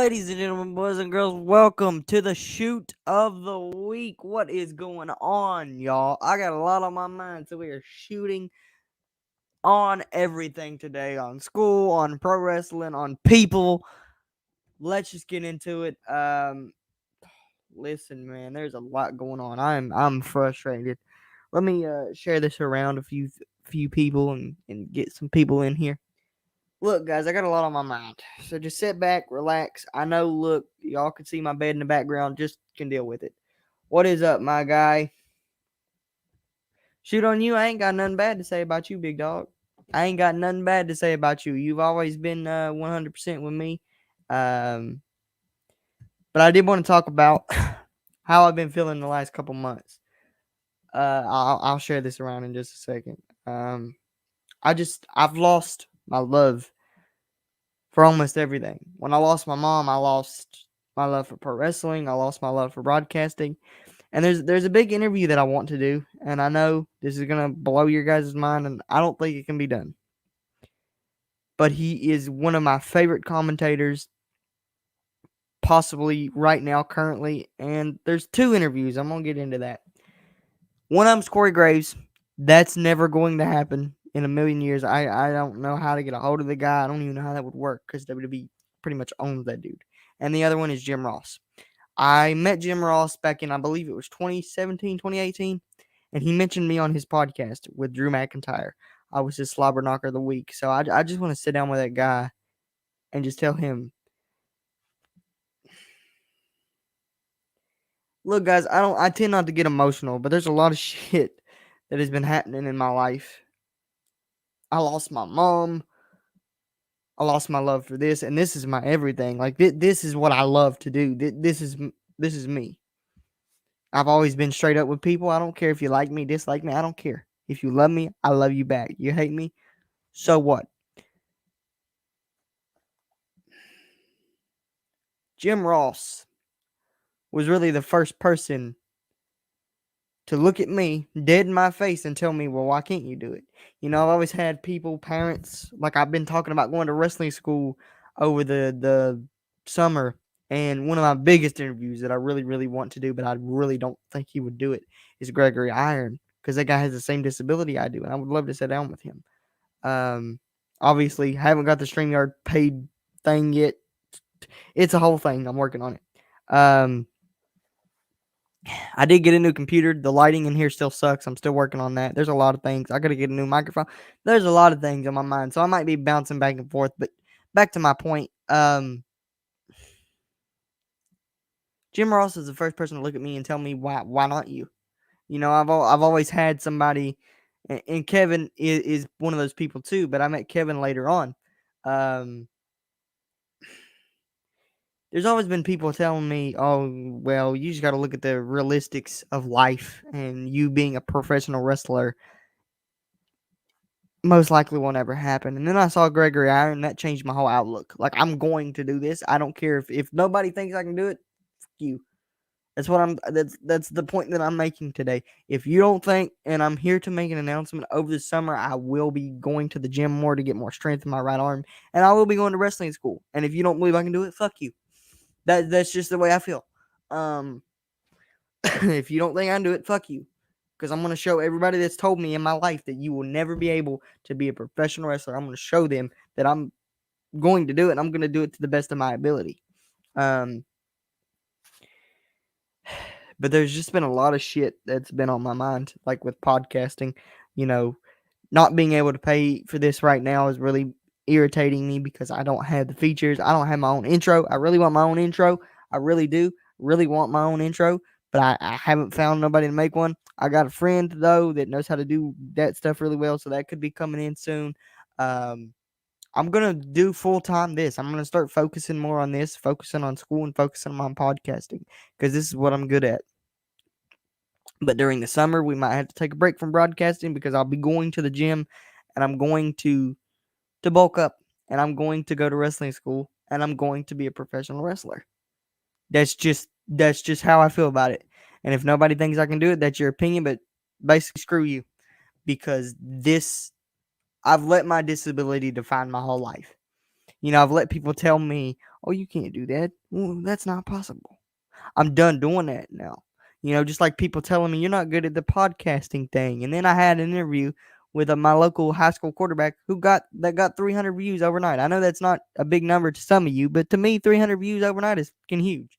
Ladies and gentlemen, boys and girls, welcome to the shoot of the week. What is going on, y'all? I got a lot on my mind, so we are shooting on everything today, on school, on pro wrestling, on people. Let's just get into it. Listen, man, there's a lot going on. I'm frustrated. Let me share this around a few people and get some people in here. Look, guys, I got a lot on my mind. So just sit back, relax. I know, look, y'all can see my bed in the background. Just can deal with it. What is up, my guy? Shoot on you. I ain't got nothing bad to say about you, big dog. I ain't got nothing bad to say about you. You've always been 100% with me. Um, but I did want to talk about how I've been feeling the last couple months. I'll share this around in just a second. I've lost my love for almost everything. When I lost my mom, I lost my love for pro wrestling. I lost my love for broadcasting. And there's a big interview that I want to do, and I know this is gonna blow your guys' mind, and I don't think it can be done. But he is one of my favorite commentators, possibly right now, currently. And there's two interviews. I'm gonna get into that. One of them's Corey Graves. That's never going to happen in a million years. I don't know how to get a hold of the guy. I don't even know how that would work because WWE pretty much owns that dude. And the other one is Jim Ross. I met Jim Ross back in, I believe it was 2017, 2018, and he mentioned me on his podcast with Drew McIntyre. I was his slobber knocker of the week. So I just want to sit down with that guy and just tell him, look, guys, I tend not to get emotional, but there's a lot of shit that has been happening in my life. I lost my mom. I lost my love for this, and this is my everything. Like this is what I love to do. This is me. I've always been straight up with people. I don't care if you like me, dislike me. I don't care. If you love me, I love you back. You hate me, so what? Jim Ross was really the first person to look at me dead in my face and tell me, well, why can't you do it? I've always had people, parents, like I've been talking about going to wrestling school over the summer. And one of my biggest interviews that I really, really want to do, but I really don't think he would do it, is Gregory Iron, because that guy has the same disability I do, and I would love to sit down with him. Um, Obviously, haven't got the StreamYard paid thing yet. It's a whole thing. I'm working on it. I did get a new computer. The lighting in here still sucks. I'm still working on that. There's a lot of things. I got to get a new microphone. There's a lot of things on my mind, so I might be bouncing back and forth. But back to my point. Jim Ross is the first person to look at me and tell me why not you. I've always had somebody, and Kevin is one of those people too. But I met Kevin later on. Um, there's always been people telling me, "Oh, well, you just got to look at the realistics of life, and you being a professional wrestler most likely won't ever happen." And then I saw Gregory Iron, and that changed my whole outlook. Like, I'm going to do this. I don't care if nobody thinks I can do it. Fuck you. That's what I'm. That's the point that I'm making today. If you don't think, and I'm here to make an announcement over the summer, I will be going to the gym more to get more strength in my right arm, and I will be going to wrestling school. And if you don't believe I can do it, fuck you. That's just the way I feel. Um, if you don't think I can do it, fuck you. Because I'm going to show everybody that's told me in my life that you will never be able to be a professional wrestler. I'm going to show them that I'm going to do it, and I'm going to do it to the best of my ability. But there's just been a lot of shit that's been on my mind, like with podcasting. Not being able to pay for this right now is really irritating me because I don't have the features. I don't have my own intro. I really want my own intro. I really do. Really want my own intro, but I haven't found nobody to make one. I got a friend, though, that knows how to do that stuff really well, so that could be coming in soon. I'm going to do full-time this. I'm going to start focusing more on this, focusing on school and focusing on podcasting because this is what I'm good at. But during the summer, we might have to take a break from broadcasting because I'll be going to the gym and I'm going to bulk up and I'm going to go to wrestling school and I'm going to be a professional wrestler. That's just how I feel about it. And if nobody thinks I can do it, that's your opinion, but basically screw you because I've let my disability define my whole life. I've let people tell me, "Oh, you can't do that. Well, that's not possible." I'm done doing that now. Just like people telling me you're not good at the podcasting thing. And then I had an interview with my local high school quarterback got 300 views overnight. I know that's not a big number to some of you, but to me, 300 views overnight is fucking huge.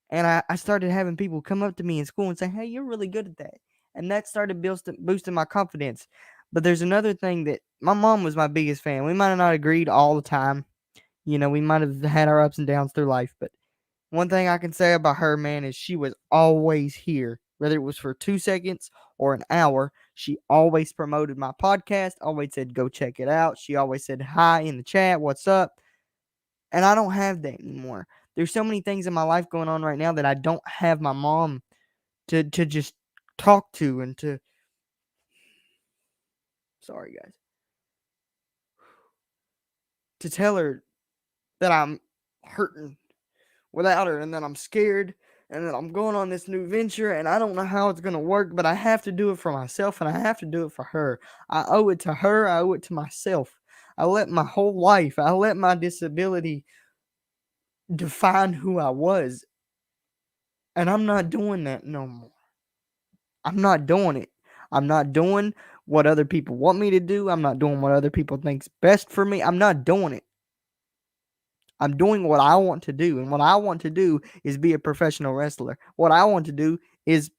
And I started having people come up to me in school and say, "Hey, you're really good at that." And that started boosting my confidence. But there's another thing that my mom was my biggest fan. We might have not agreed all the time. We might have had our ups and downs through life, but one thing I can say about her, man, is she was always here. Whether it was for 2 seconds or an hour, she always promoted my podcast, always said, go check it out. She always said hi in the chat, what's up? And I don't have that anymore. There's so many things in my life going on right now that I don't have my mom to just talk to and to, sorry guys, to tell her that I'm hurting without her and that I'm scared and that I'm going on this new venture and I don't know how it's going to work, but I have to do it for myself and I have to do it for her. I owe it to her. I owe it to myself. I let my whole life, I let my disability define who I was. And I'm not doing that no more. I'm not doing it. I'm not doing what other people want me to do. I'm not doing what other people think's best for me. I'm not doing it. I'm doing what I want to do. And what I want to do is be a professional wrestler. What I want to do is,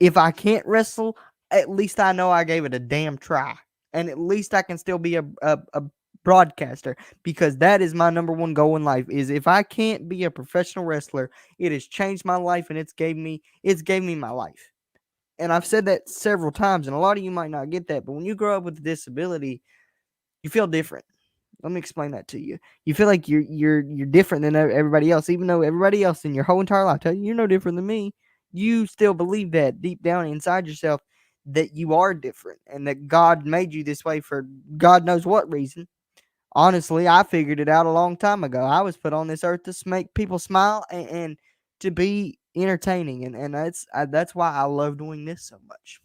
if I can't wrestle, at least I know I gave it a damn try. And at least I can still be a broadcaster, because that is my number one goal in life. Is if I can't be a professional wrestler, it has changed my life and it's gave me my life. And I've said that several times, and a lot of you might not get that, but when you grow up with a disability, you feel different. Let me explain that to you. You feel like you're different than everybody else, even though everybody else in your whole entire life tell you you're no different than me. You still believe that deep down inside yourself, that you are different and that God made you this way for God knows what reason. Honestly, I figured it out a long time ago. I was put on this earth to make people smile and to be entertaining, and that's why I love doing this so much.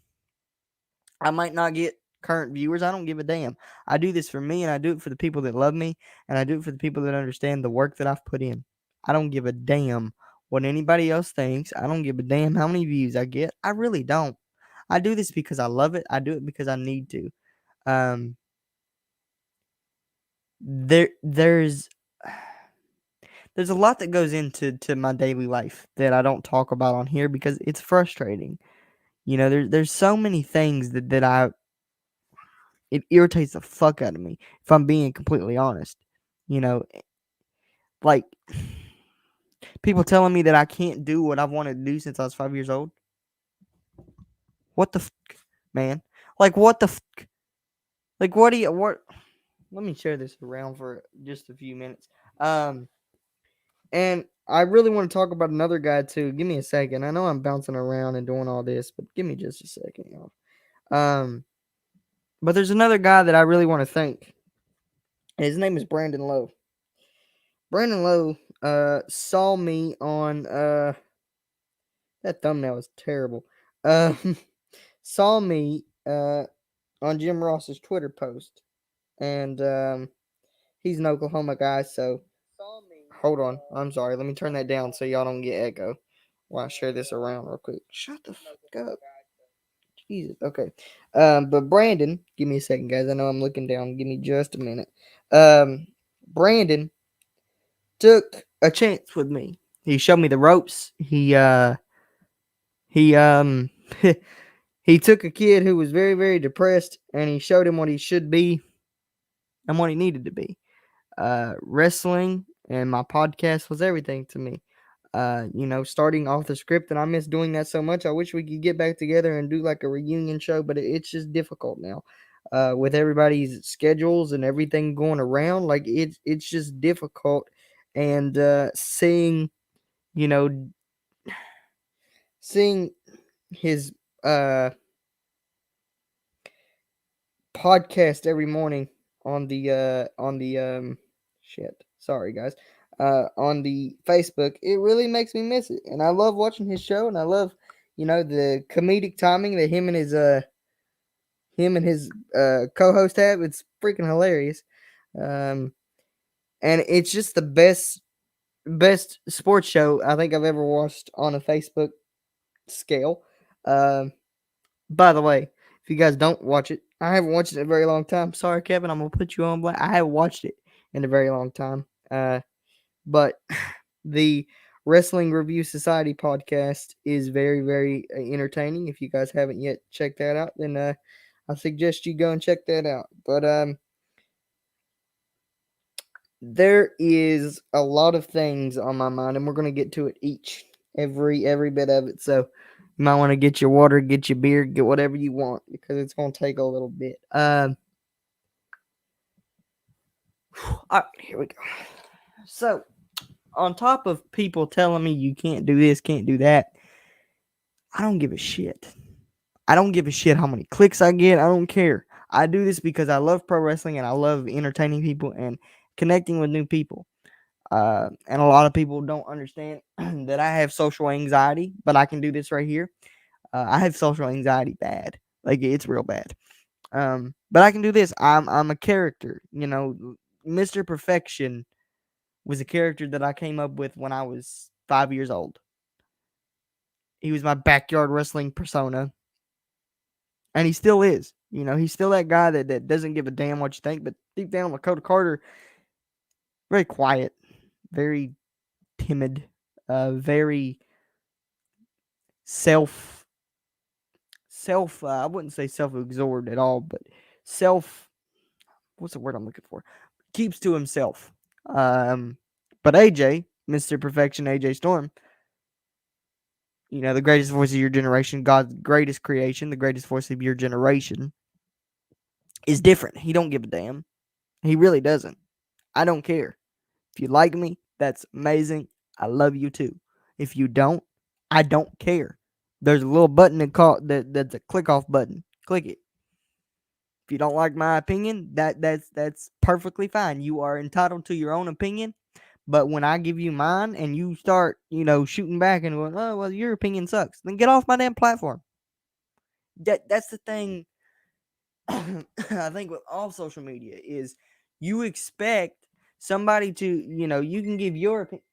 I might not get current viewers. I don't give a damn. I do this for me, and I do it for the people that love me, and I do it for the people that understand the work that I've put in. I don't give a damn what anybody else thinks. I don't give a damn how many views I get. I really don't. I do this because I love it. I do it because I need to. Um, there's there's a lot that goes into my daily life that I don't talk about on here because it's frustrating. There's so many things that it irritates the fuck out of me, if I'm being completely honest. You know, like people telling me that I can't do what I've wanted to do since I was 5 years old. What the fuck, man? Like what the fuck? Like what do you what? Let me share this around for just a few minutes. Um, and I really want to talk about another guy too. Give me a second. I know I'm bouncing around and doing all this, but give me just a second, y'all. But there's another guy that I really want to thank. His name is Brandon Lowe. Brandon Lowe saw me on that thumbnail is terrible. Saw me on Jim Ross's Twitter post, and he's an Oklahoma guy. So hold on, I'm sorry. Let me turn that down so y'all don't get echo while I share this around real quick. Shut the fuck up. Jesus. Okay. But Brandon, give me a second, guys. I know I'm looking down. Give me just a minute. Brandon took a chance with me. He showed me the ropes. He he took a kid who was very, very depressed, and he showed him what he should be and what he needed to be. Wrestling and my podcast was everything to me. Starting off the script, and I miss doing that so much. I wish we could get back together and do like a reunion show, but it's just difficult now. With everybody's schedules and everything going around, like it's just difficult. And you know, seeing his podcast every morning on the shit. Sorry guys. On the Facebook, it really makes me miss it. And I love watching his show, and I love, the comedic timing that him and his co-host have. It's freaking hilarious. And it's just the best sports show I think I've ever watched on a Facebook scale. Um, by the way, if you guys don't watch it, I haven't watched it in a very long time. Sorry, Kevin, I'm gonna put you on blast. I haven't watched it in a very long time. But the Wrestling Review Society podcast is very, very entertaining. If you guys haven't yet checked that out, then I suggest you go and check that out. But there is a lot of things on my mind, and we're gonna get to it every bit of it. So you might want to get your water, get your beer, get whatever you want because it's gonna take a little bit. All right, here we go. So, on top of people telling me you can't do this, can't do that, I don't give a shit. I don't give a shit how many clicks I get. I don't care. I do this because I love pro wrestling and I love entertaining people and connecting with new people. And a lot of people don't understand that I have social anxiety, but I can do this right here. I have social anxiety bad. Like it's real bad. But I can do this. I'm a character. You know, Mr. Perfection was a character that I came up with when I was 5 years old. He was my backyard wrestling persona, and he still is. You know, he's still that guy that doesn't give a damn what you think. But deep down, Lakota Carter, very quiet, very timid, very self I wouldn't say self-absorbed at all, but self what's the word I'm looking for? Keeps to himself. But AJ, Mr. Perfection, AJ Storm, you know, the greatest voice of your generation, God's greatest creation, the greatest voice of your generation, is different. He don't give a damn. He really doesn't. I don't care. If you like me, that's amazing. I love you too. If you don't, I don't care. There's a little button that's a click off button. Click it. If you don't like my opinion, that's perfectly fine. You are entitled to your own opinion. But when I give you mine and you start, you know, shooting back and going, oh well, your opinion sucks, then get off my damn platform. That's the thing. I think with all social media is you expect somebody to, you know, you can give your opinion.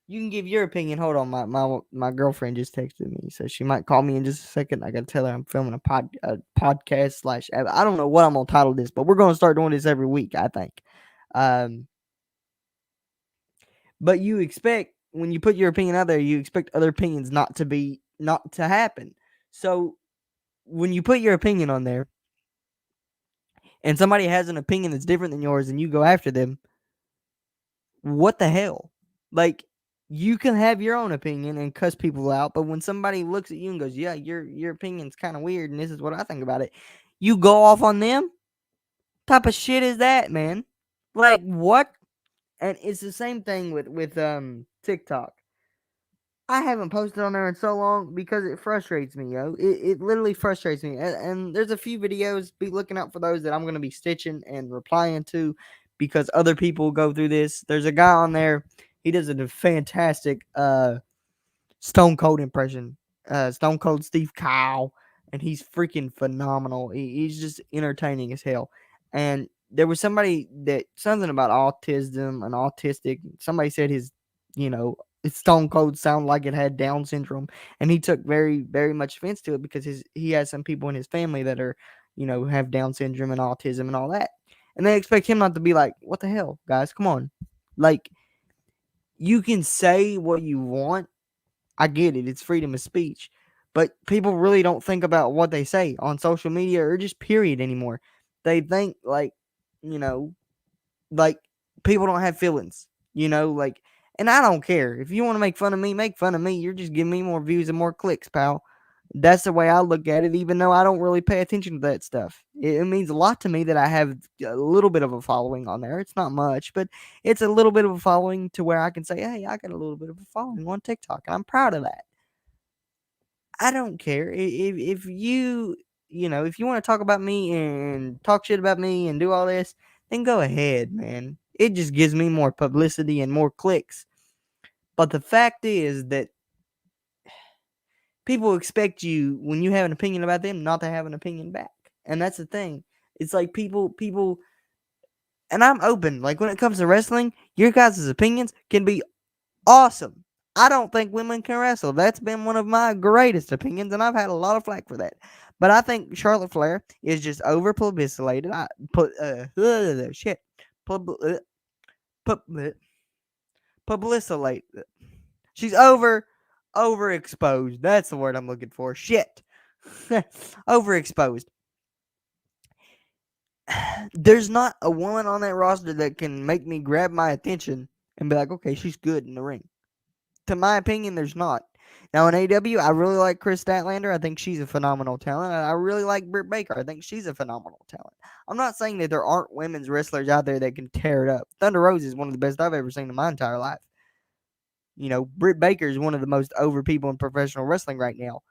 You can give your opinion. Hold on, my girlfriend just texted me, so she might call me in just a second. I gotta tell her I'm filming a podcast slash. I don't know what I'm gonna title this, but we're gonna start doing this every week. I think. Um, but you expect when you put your opinion out there, you expect other opinions not to happen. So when you put your opinion on there, and somebody has an opinion that's different than yours, and you go after them, what the hell? Like, you can have your own opinion and cuss people out, but when somebody looks at you and goes, "Yeah, your opinion's kind of weird, and this is what I think about it," you go off on them. Type of shit is that, man? Like what? And it's the same thing with TikTok. I haven't posted on there in so long because it frustrates me, yo. It literally frustrates me. And there's a few videos. Be looking out for those that I'm gonna be stitching and replying to because other people go through this. There's a guy on there. He does a fantastic Stone Cold impression. Stone Cold Steve Kyle, and he's freaking phenomenal. He's just entertaining as hell. And there was somebody that something about autism and autistic. Somebody said his, you know, it's Stone Cold sound like it had Down syndrome, and he took very very much offense to it because he has some people in his family that are, you know, have Down syndrome and autism and all that, and they expect him not to be like, what the hell, guys, come on, like you can say what you want. I get it. It's freedom of speech. But people really don't think about what they say on social media or just period anymore. They think like, you know, like people don't have feelings, you know, like, and I don't care. If you want to make fun of me, make fun of me. You're just giving me more views and more clicks, pal. That's the way I look at it, even though I don't really pay attention to that stuff. It means a lot to me that I have a little bit of a following on there. It's not much, but it's a little bit of a following to where I can say, hey, I got a little bit of a following on TikTok, and I'm proud of that. I don't care if you, you know, if you want to talk about me and talk shit about me and do all this, then go ahead, man. It just gives me more publicity and more clicks. But the fact is that people expect you when you have an opinion about them not to have an opinion back. And that's the thing. It's like people And I'm open. Like, when it comes to wrestling, your guys' opinions can be awesome. I don't think women can wrestle. That's been one of my greatest opinions, and I've had a lot of flack for that. But I think Charlotte Flair is just over publicized. I put shit. Pub, pub, publicized. She's overexposed. That's the word I'm looking for. Shit. Overexposed. There's not a woman on that roster that can make me grab my attention and be like, okay, she's good in the ring. To my opinion, there's not. Now in AEW, I really like Chris Statlander. I think she's a phenomenal talent. I really like Britt Baker. I think she's a phenomenal talent. I'm not saying that there aren't women's wrestlers out there that can tear it up. Thunder Rose is one of the best I've ever seen in my entire life. You know, Britt Baker is one of the most over people in professional wrestling right now.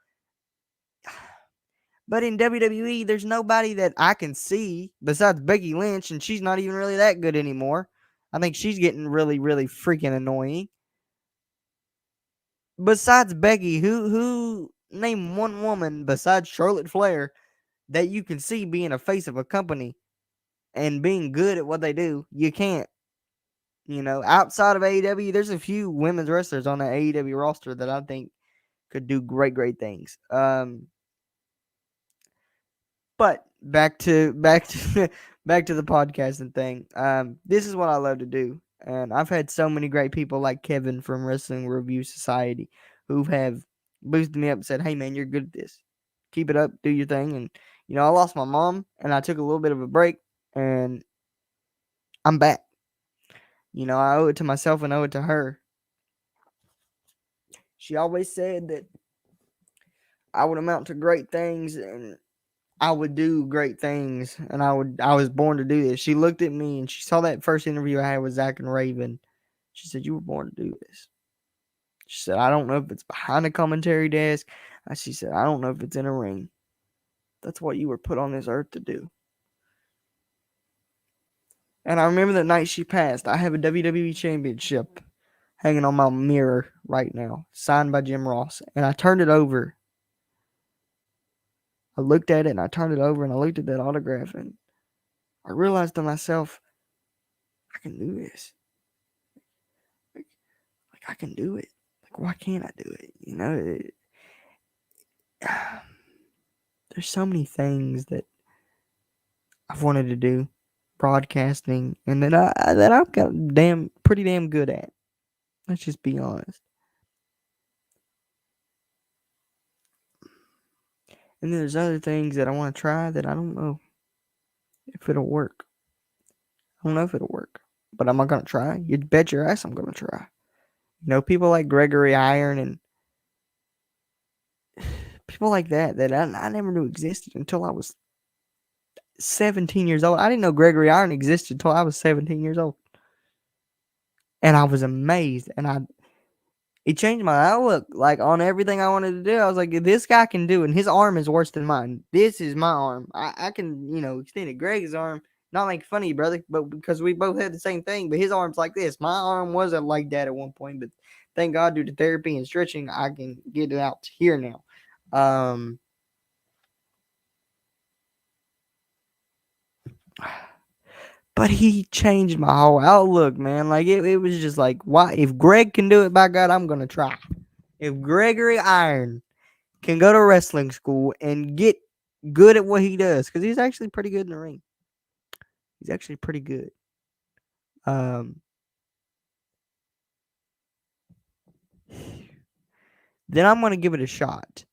But in WWE, there's nobody that I can see besides Becky Lynch, and she's not even really that good anymore. I think she's getting really, really freaking annoying. Besides Becky, who name one woman besides Charlotte Flair that you can see being a face of a company and being good at what they do? You can't. You know, outside of AEW, there's a few women's wrestlers on the AEW roster that I think could do great, great things. But back to back to the podcasting thing. This is what I love to do, and I've had so many great people like Kevin from Wrestling Review Society who have boosted me up and said, "Hey man, you're good at this. Keep it up, do your thing." And you know, I lost my mom, and I took a little bit of a break, and I'm back. You know, I owe it to myself and owe it to her. She always said that I would amount to great things, and I would do great things, and I was born to do this. She looked at me and she saw that first interview I had with Zach and Raven. She said, "You were born to do this." She said, "I don't know if it's behind a commentary desk." She said, "I don't know if it's in a ring. That's what you were put on this earth to do." And I remember the night she passed. I have a WWE Championship hanging on my mirror right now, signed by Jim Ross. And I turned it over. I looked at it and I turned it over and I looked at that autograph and I realized to myself, I can do this. Like I can do it. Like, why can't I do it? You know, there's so many things that I've wanted to do, broadcasting, and that I've got pretty damn good at. Let's just be honest. And there's other things that I want to try that I don't know if it'll work. I don't know if it'll work, but am I gonna try? You bet your ass I'm gonna try. You know, people like Gregory Iron and people like that I never knew existed until I was 17 years old. I didn't know Gregory Iron existed until I was 17 years old. And I was amazed. And it changed my outlook, like, on everything I wanted to do. I was like, if this guy can do it, and his arm is worse than mine. This is my arm. I can, extend it. Greg's arm, not make fun of you, brother, but because we both had the same thing. But his arm's like this. My arm wasn't like that at one point, but thank God, due to therapy and stretching, I can get it out to here now. But he changed my whole outlook, man. Like, it was just like, why? If Greg can do it, by God, I'm going to try. If Gregory Iron can go to wrestling school and get good at what he does, because he's actually pretty good in the ring. He's actually pretty good. Then I'm going to give it a shot.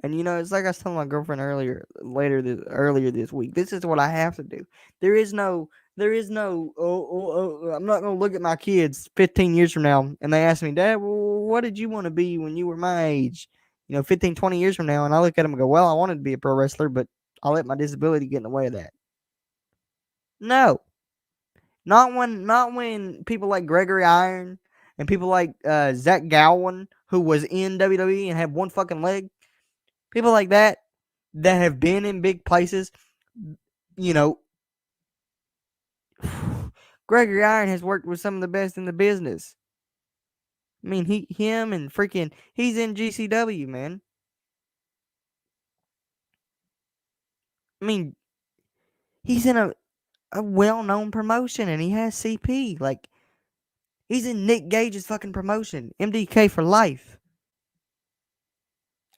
And it's like I was telling my girlfriend earlier this week. This is what I have to do. There is no. I'm not gonna look at my kids 15 years from now and they ask me, "Dad, what did you want to be when you were my age?" 15, 20 years from now, and I look at them and go, "Well, I wanted to be a pro wrestler, but I let my disability get in the way of that." No, not when people like Gregory Iron and people like Zach Gowen, who was in WWE and had one fucking leg. People like that have been in big places, you know. Gregory Iron has worked with some of the best in the business. I mean, him and freaking, he's in GCW, man. I mean, he's in a well-known promotion, and he has CP. Like, he's in Nick Gage's fucking promotion, MDK for life.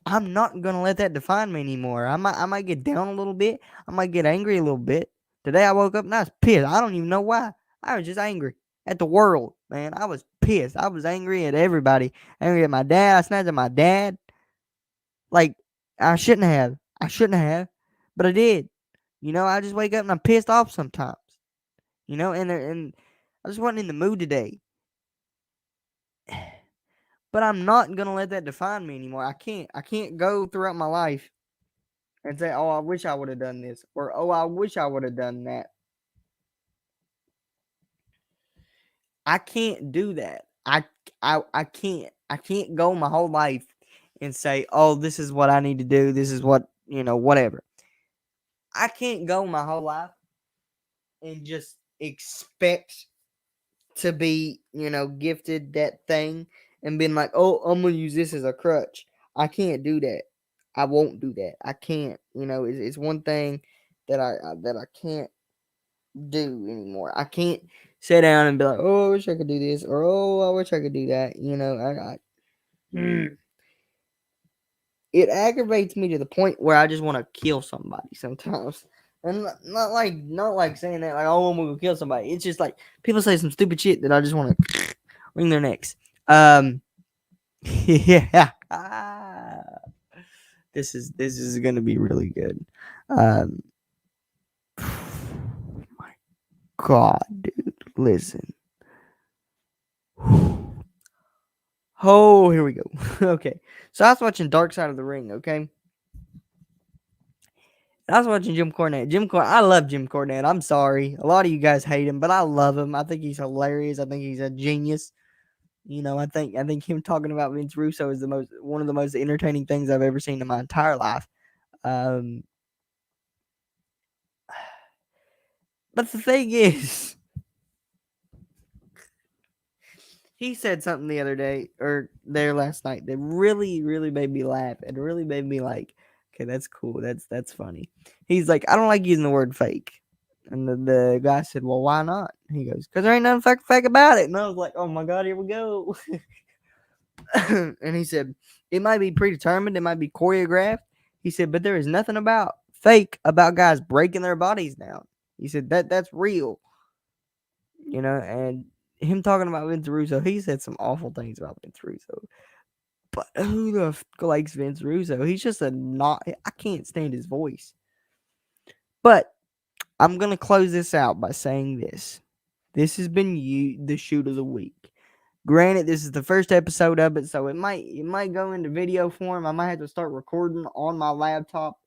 I'm not gonna let that define me anymore. I might get down a little bit. I might get angry a little bit. Today I woke up and I was pissed. I don't even know why. I was just angry at the world, man. I was pissed. I was angry at everybody. Angry at my dad. I snapped at my dad. Like, I shouldn't have. I shouldn't have, but I did. I just wake up and I'm pissed off sometimes. And I just wasn't in the mood today. But I'm not gonna let that define me anymore. I can't. I can't go throughout my life and say, "Oh, I wish I would have done this," or "Oh, I wish I would have done that." I can't do that. I can't. I can't go my whole life and say, "Oh, this is what I need to do. This is what whatever." I can't go my whole life and just expect to be, gifted that thing and being like, "Oh, I'm gonna use this as a crutch." I can't do that. I won't do that. I can't. It's one thing that I can't do anymore. I can't sit down and be like, "Oh, I wish I could do this," or "Oh, I wish I could do that." It aggravates me to the point where I just want to kill somebody sometimes. And not like saying that like, "Oh, I'm gonna kill somebody." It's just like people say some stupid shit that I just want to wring their necks. Yeah. This is gonna be really good. Um, my God, dude, listen. Oh, here we go. Okay, so I was watching Dark Side of the Ring. Okay, I was watching Jim Cornette. I love Jim Cornette. I'm sorry, a lot of you guys hate him, but I love him. I think he's hilarious. I think he's a genius. I think him talking about Vince Russo is one of the most entertaining things I've ever seen in my entire life. Um, but the thing is, he said something the other day or there last night that really, really made me laugh and really made me like, okay, that's cool. That's funny. He's like, I don't like using the word fake. And the guy said, well, why not? He goes, because there ain't nothing fake about it. And I was like, oh my God, here we go. And he said, it might be predetermined, it might be choreographed. He said, but there is nothing about fake about guys breaking their bodies down. He said that's real, and him talking about Vince Russo, he said some awful things about Vince Russo. But who the fuck likes Vince Russo? He's just I can't stand his voice. But I'm gonna close this out by saying this. This has been the shoot of the week. Granted, this is the first episode of it, so it might go into video form. I might have to start recording on my laptop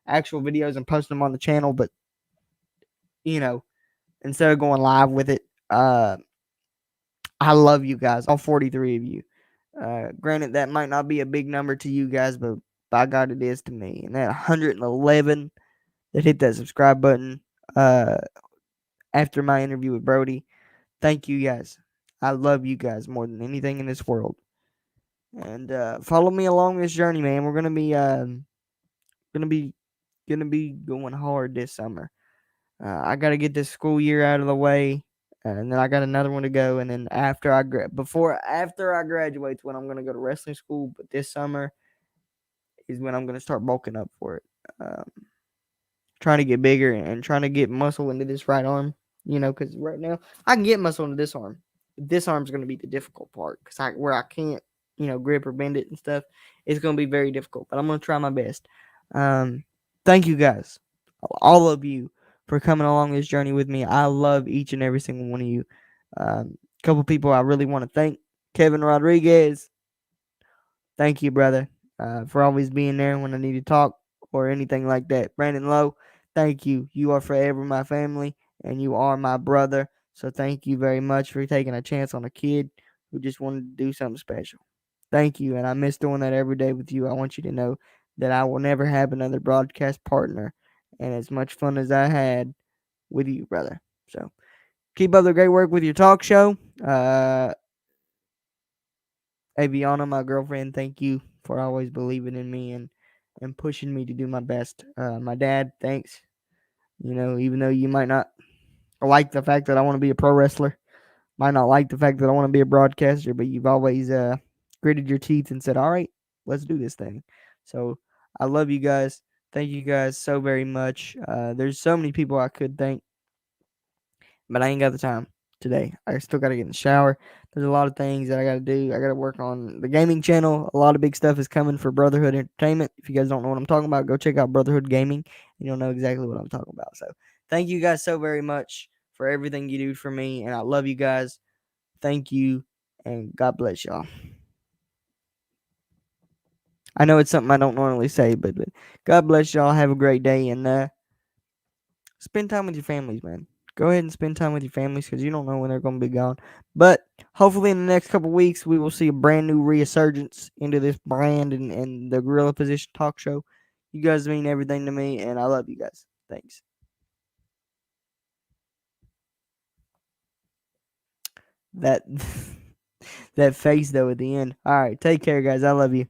actual videos and posting them on the channel, but instead of going live with it, I love you guys, all 43 of you. Granted, that might not be a big number to you guys, but by God, it is to me. And that 111 that hit that subscribe button after my interview with Brody, thank you guys. I love you guys more than anything in this world. And follow me along this journey, man. We're gonna be going hard this summer. I got to get this school year out of the way, and then I got another one to go. And then after I graduate, when I'm gonna go to wrestling school. But this summer is when I'm gonna start bulking up for it. Um, Trying to get bigger and trying to get muscle into this right arm. Because right now I can get muscle into this arm. This arm's gonna be the difficult part because where I can't, grip or bend it and stuff. It's gonna be very difficult, but I'm gonna try my best. Thank you guys, all of you, for coming along this journey with me. I love each and every single one of you. A couple people I really want to thank. Kevin Rodriguez, thank you, brother, for always being there when I need to talk or anything like that. Brandon Lowe, thank you. You are forever my family, and you are my brother. So thank you very much for taking a chance on a kid who just wanted to do something special. Thank you, and I miss doing that every day with you. I want you to know that I will never have another broadcast partner, and as much fun as I had with you, brother. So keep up the great work with your talk show. Aviana, my girlfriend, thank you for always believing in me and pushing me to do my best. My dad, thanks. Even though you might not like the fact that I want to be a pro wrestler. Might not like the fact that I want to be a broadcaster, but you've always gritted your teeth and said, "All right, let's do this thing." So I love you guys. Thank you guys so very much. There's so many people I could thank, but I ain't got the time today. I still got to get in the shower. There's a lot of things that I got to do. I got to work on the gaming channel. A lot of big stuff is coming for Brotherhood Entertainment. If you guys don't know what I'm talking about, go check out Brotherhood Gaming, and you'll know exactly what I'm talking about. So thank you guys so very much for everything you do for me, and I love you guys. Thank you, and God bless y'all. I know it's something I don't normally say, but God bless y'all. Have a great day, and spend time with your families, man. Go ahead and spend time with your families because you don't know when they're going to be gone. But hopefully, in the next couple weeks, we will see a brand new resurgence into this brand and the Gorilla Position Talk Show. You guys mean everything to me, and I love you guys. Thanks. That that face though at the end. All right, take care, guys. I love you.